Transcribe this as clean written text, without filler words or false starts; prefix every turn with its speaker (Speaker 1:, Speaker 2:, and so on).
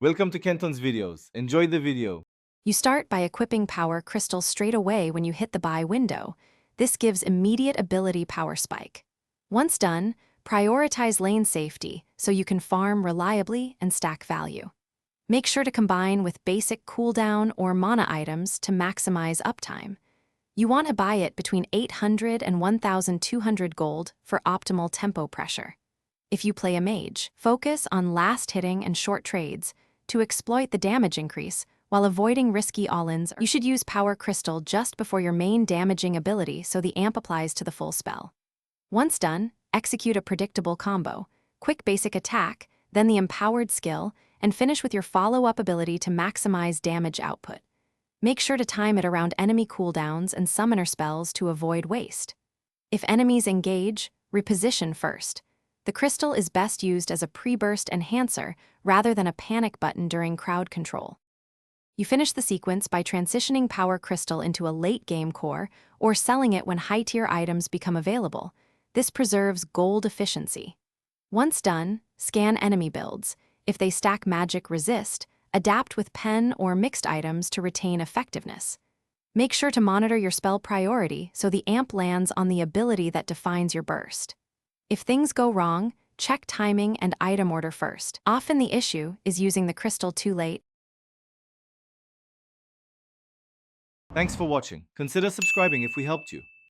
Speaker 1: Welcome to Kenton's videos. Enjoy the video.
Speaker 2: You start by equipping Power Crystal straight away when you hit the buy window. This gives immediate ability power spike. Once done, prioritize lane safety so you can farm reliably and stack value. Make sure to combine with basic cooldown or mana items to maximize uptime. You want to buy it between 800 and 1,200 gold for optimal tempo pressure. If you play a mage, focus on last hitting and short trades to exploit the damage increase while avoiding risky all-ins. You should use Power Crystal just before your main damaging ability so the amp applies to the full spell. Once done, execute a predictable combo, quick basic attack, then the empowered skill, and finish with your follow-up ability to maximize damage output. Make sure to time it around enemy cooldowns and summoner spells to avoid waste. If enemies engage, reposition first. The crystal is best used as a pre-burst enhancer rather than a panic button during crowd control. You finish the sequence by transitioning Power Crystal into a late-game core or selling it when high-tier items become available. This preserves gold efficiency. Once done, scan enemy builds. If they stack magic resist, adapt with pen or mixed items to retain effectiveness. Make sure to monitor your spell priority so the amp lands on the ability that defines your burst. If things go wrong, check timing and item order first. Often the issue is using the crystal too late.
Speaker 1: Thanks for watching. Consider subscribing if we helped you.